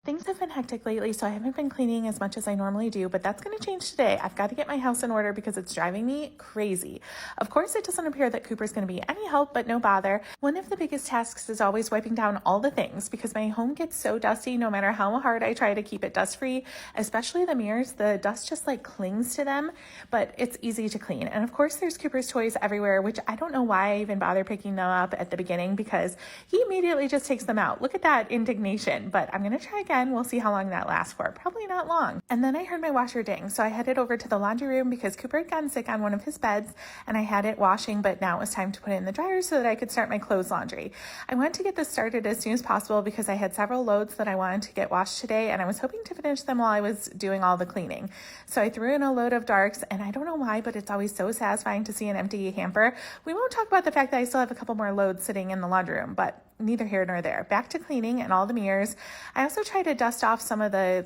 Things have been hectic lately, so I haven't been cleaning as much as I normally do, but that's going to change today. I've got to get my house in order because it's driving me crazy. Of course, it doesn't appear that Cooper's going to be any help, but no bother. One of the biggest tasks is always wiping down all the things because my home gets so dusty no matter how hard I try to keep it dust-free, especially the mirrors. The dust just like clings to them, but it's easy to clean. And of course, there's Cooper's toys everywhere, which I don't know why I even bother picking them up at the beginning because he immediately just takes them out. Look at that indignation, but I'm going to try again. We'll see how long that lasts for. Probably not long. And then I heard my washer ding, so I headed over to the laundry room because Cooper had gotten sick on one of his beds and I had it washing, but now it was time to put it in the dryer so that I could start my clothes laundry. I wanted to get this started as soon as possible because I had several loads that I wanted to get washed today and I was hoping to finish them while I was doing all the cleaning. So I threw in a load of darks, and I don't know why, but it's always so satisfying to see an empty hamper. We won't talk about the fact that I still have a couple more loads sitting in the laundry room, but neither here nor there. Back to cleaning and all the mirrors. I also try to dust off some of the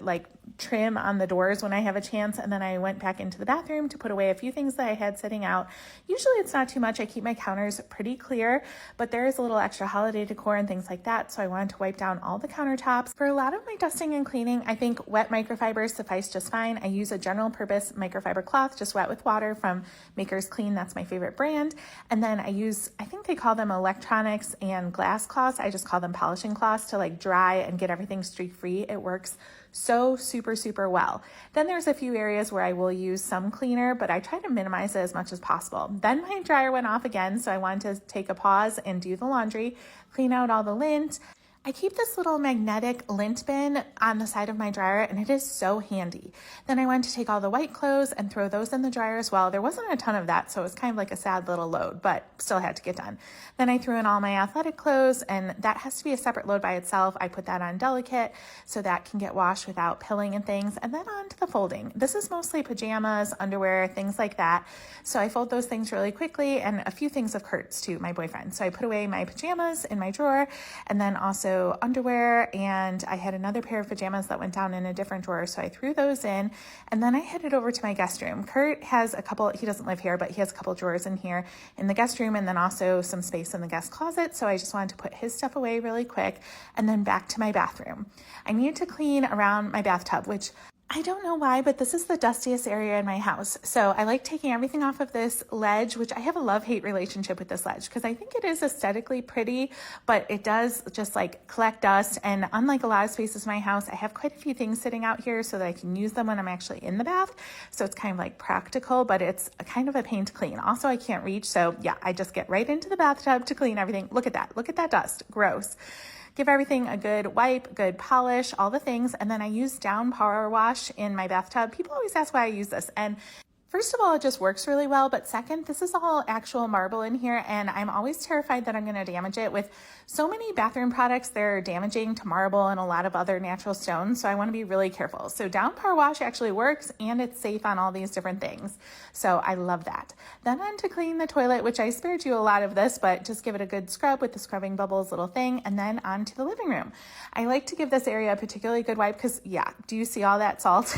trim on the doors when I have a chance, and then I went back into the bathroom to put away a few things that I had sitting out. Usually it's not too much. I keep my counters pretty clear, but there is a little extra holiday decor and things like that, so I wanted to wipe down all the countertops. For a lot of my dusting and cleaning, I think wet microfibers suffice just fine. I use a general purpose microfiber cloth, just wet with water from Maker's Clean. That's my favorite brand. And then I use, I think they call them electronics and glass cloths. I just call them polishing cloths to dry and get everything streak free. It works so super well. Then there's a few areas where I will use some cleaner, but I try to minimize it as much as possible. Then my dryer went off again, so I wanted to take a pause and do the laundry, clean out all the lint. I keep this little magnetic lint bin on the side of my dryer, and it is so handy. Then I went to take all the white clothes and throw those in the dryer as well. There wasn't a ton of that, so it was kind of like a sad little load, but still had to get done. Then I threw in all my athletic clothes, and that has to be a separate load by itself. I put that on delicate so that can get washed without pilling and things, and then on to the folding. This is mostly pajamas, underwear, things like that. So I fold those things really quickly, and a few things of Kurt's too, my boyfriend. So I put away my pajamas in my drawer, and then also underwear, and I had another pair of pajamas that went down in a different drawer, so I threw those in, and then I headed over to my guest room. Kurt has a couple, he doesn't live here, but he has a couple drawers in here in the guest room, and then also some space in the guest closet, so I just wanted to put his stuff away really quick, and then back to my bathroom. I needed to clean around my bathtub, which I don't know why, but this is the dustiest area in my house. So I like taking everything off of this ledge, which I have a love-hate relationship with this ledge because I think it is aesthetically pretty, but it does just collect dust. And unlike a lot of spaces in my house, I have quite a few things sitting out here so that I can use them when I'm actually in the bath. So it's kind of practical, but it's a kind of a pain to clean. Also, I can't reach. So yeah, I just get right into the bathtub to clean everything. Look at that. Look at that dust. Gross. Give everything a good wipe, good polish, all the things. And then I use down power wash in my bathtub. People always ask why I use this. And first of all, it just works really well. But second, this is all actual marble in here. And I'm always terrified that I'm going to damage it. With so many bathroom products, they're damaging to marble and a lot of other natural stones. So I want to be really careful. So down power wash actually works, and it's safe on all these different things. So I love that. Then on to clean the toilet, which I spared you a lot of this, but just give it a good scrub with the scrubbing bubbles little thing. And then on to the living room. I like to give this area a particularly good wipe because, yeah, do you see all that salt?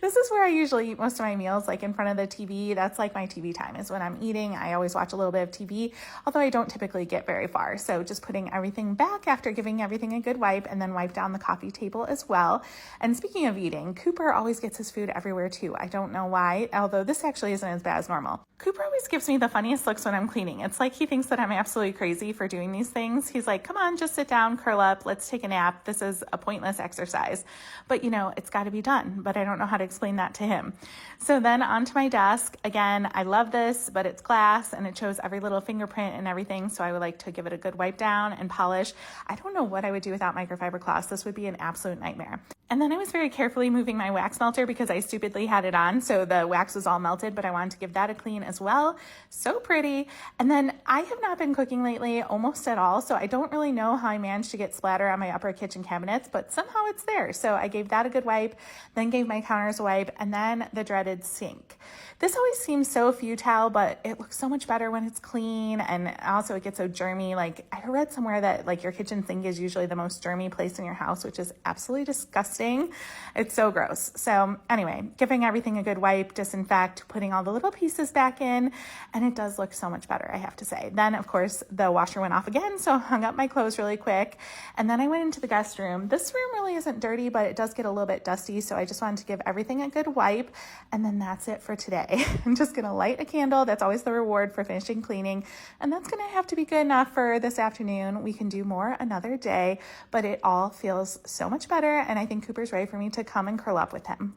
This is where I usually eat most of my meals, in front of the TV. That's my TV time, is when I'm eating. I always watch a little bit of TV, although I don't typically get very far. So just putting everything back after giving everything a good wipe, and then wipe down the coffee table as well. And speaking of eating, Cooper always gets his food everywhere too. I don't know why, although this actually isn't as bad as normal. Cooper always gives me the funniest looks when I'm cleaning. It's like he thinks that I'm absolutely crazy for doing these things. He's like, come on, just sit down, curl up, let's take a nap. This is a pointless exercise. But it's got to be done. But I don't know how to explain that to him. So then onto my desk. Again, I love this, but it's glass and it shows every little fingerprint and everything. So I would like to give it a good wipe down and polish. I don't know what I would do without microfiber cloths. This would be an absolute nightmare. And then I was very carefully moving my wax melter because I stupidly had it on. So the wax was all melted, but I wanted to give that a clean as well. So pretty. And then I have not been cooking lately almost at all. So I don't really know how I managed to get splatter on my upper kitchen cabinets, but somehow it's there. So I gave that a good wipe, then gave my counters Mars wipe, and then the dreaded sink. This always seems so futile, but it looks so much better when it's clean, and also it gets so germy. Like, I read somewhere that like your kitchen sink is usually the most germy place in your house, which is absolutely disgusting. It's so gross. So anyway, giving everything a good wipe, disinfect, putting all the little pieces back in, and it does look so much better, I have to say. Then of course the washer went off again, so I hung up my clothes really quick, and then I went into the guest room. This room really isn't dirty, but it does get a little bit dusty, so I just wanted to give everything a good wipe, and then that's it for today. I'm just gonna light a candle. That's always the reward for finishing cleaning, and that's gonna have to be good enough for this afternoon. We can do more another day, but it all feels so much better, and I think Cooper's ready for me to come and curl up with him.